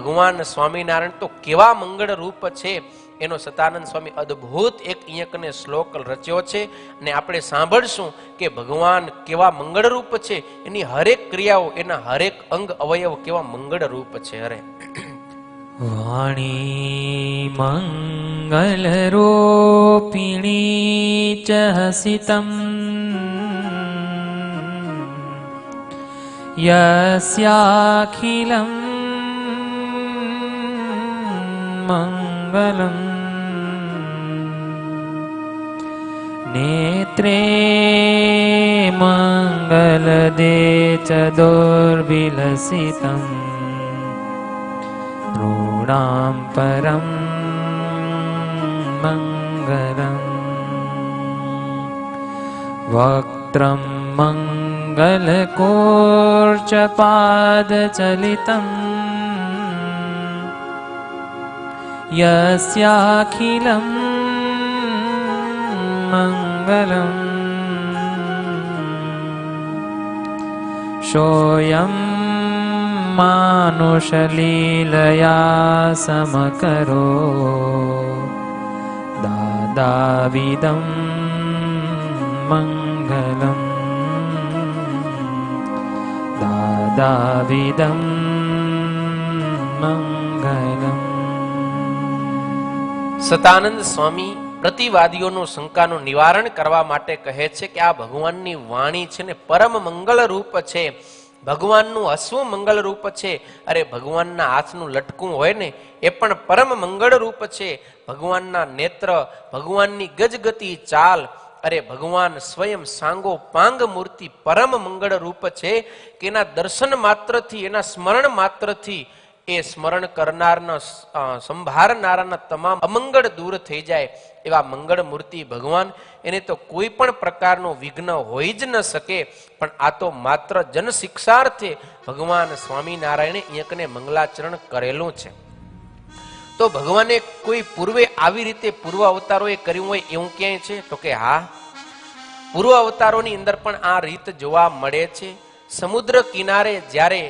ભગવાન સ્વામિનારાયણ તો કેવા મંગળ રૂપ છે એનો સતાનંદ સ્વામી અદ્ભુત એક અહીંયા કને શ્લોક રચ્યો છે અને આપણે સાંભળશું કે ભગવાન કેવા મંગળ રૂપ છે, એની હરેક ક્રિયાઓ, એના હરેક અંગ અવયવ કેવા મંગળ રૂપ છે. હરે વાણી મંગલ રૂપિણી ચ હસિતમ યસ્યાખિલં મંગલમ નેત્રે મંગલદે ચ દુર્વિલસિતમ ૃણામ પરમ મંગલમ વક્ત્રમ મંગલકોર્ચપાદચલિતમ યસ્યાખિલં મંગલમ સોયં માનુષલીલયા સમકરો દાદાવિદં મંગલમ દાદાવિદં મંગલમ. સતાનંદ સ્વામી પ્રતિવાદીઓનું શંકાનું નિવારણ કરવા માટે કહે છે કે આ ભગવાનની વાણી છે ને પરમ મંગળ રૂપ છે, ભગવાનનું હસવું મંગળ રૂપ છે. અરે ભગવાનના હાથનું લટકું હોય ને એ પણ પરમ મંગળ રૂપ છે. ભગવાનના નેત્ર, ભગવાનની ગજગતી ચાલ, અરે ભગવાન સ્વયં સાંગો પાંગ મૂર્તિ પરમ મંગળ રૂપ છે કે એના દર્શન માત્રથી, એના સ્મરણ માત્રથી એ સ્મરણ કરનારના, સંભાળનારાના તમામ અમંગળ દૂર થઈ જાય એવા મંગળ મૂર્તિ ભગવાન. એને તો કોઈ પણ પ્રકારનું વિઘ્ન હોઈ જ ન શકે. પણ આ તો માત્ર જન શિક્ષાર્થે ભગવાન સ્વામિનારાયણે અહીંયાને મંગલાચરણ કરેલું છે. તો ભગવાને કોઈ પૂર્વે આવી રીતે પૂર્વ અવતારોએ કર્યું હોય એવું ક્યાંય છે? તો કે હા, પૂર્વ અવતારોની અંદર પણ આ રીત જોવા મળે છે. સમુદ્ર કિનારે જ્યારે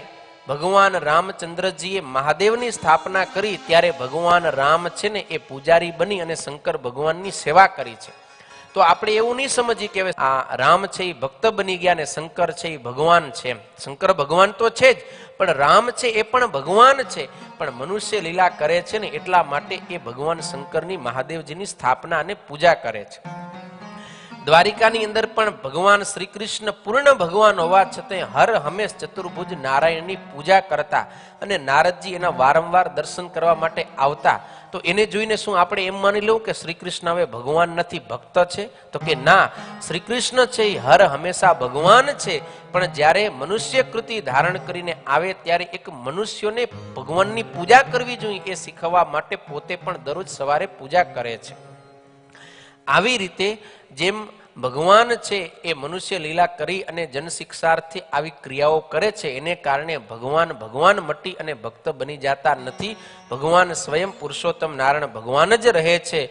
ભગવાન રામચંદ્રજીએ મહાદેવની સ્થાપના કરી ત્યારે ભગવાન રામ છે ને એ પૂજારી બની અને શંકર ભગવાનની સેવા કરી છે. તો આપણે એવું નહીં સમજીએ કે આ રામ છે એ ભક્ત બની ગયા ને શંકર છે એ ભગવાન છે. શંકર ભગવાન તો છે જ, પણ રામ છે એ પણ ભગવાન છે. પણ મનુષ્ય લીલા કરે છે ને એટલા માટે એ ભગવાન શંકરની, મહાદેવજીની સ્થાપના અને પૂજા કરે છે. દ્વારિકાની અંદર પણ ભગવાન શ્રી કૃષ્ણ પૂર્ણ ભગવાન હોવા છતાં હર હંમેશ ચતુર્ભુજ નારાયણની પૂજા કરતા અને નારદજી એના વારંવાર દર્શન કરવા માટે આવતા. તો એને જોઈને શું આપણે એમ માની લઉં કે શ્રી કૃષ્ણ હવે ભગવાન નથી, ભક્ત છે? તો કે ના, શ્રી કૃષ્ણ છે એ હર હંમેશા ભગવાન છે. પણ જ્યારે મનુષ્ય કૃતિ ધારણ કરીને આવે ત્યારે એક મનુષ્યોને ભગવાનની પૂજા કરવી જોઈએ એ શીખવવા માટે પોતે પણ દરરોજ સવારે પૂજા કરે છે. આવી રીતે જેમ ભગવાન છે એ મનુષ્ય લીલા કરી અને જન શિક્ષાર્થે આવી ક્રિયાઓ કરે છે, એને કારણે ભગવાન મટી અને ભક્ત બની જતા નથી. ભગવાન સ્વયં પુરુષોત્તમ નારાયણ ભગવાન જ રહે છે.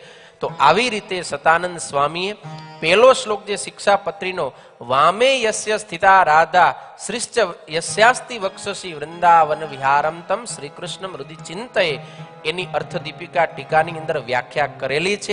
તો આવી રીતે સતાનંદ સ્વામીએ પહેલો શ્લોક જે શિક્ષાપત્રીનો વામે યસ્ય સ્થિતા રાધા શ્રીશ્ચ યસ્યાસ્તિ વક્ષસી વૃંદાવન વિહારમ તમ શ્રી કૃષ્ણ હૃદય ચિંતયે એની અર્થ દીપિકા ટીકાની અંદર વ્યાખ્યા કરેલી છે.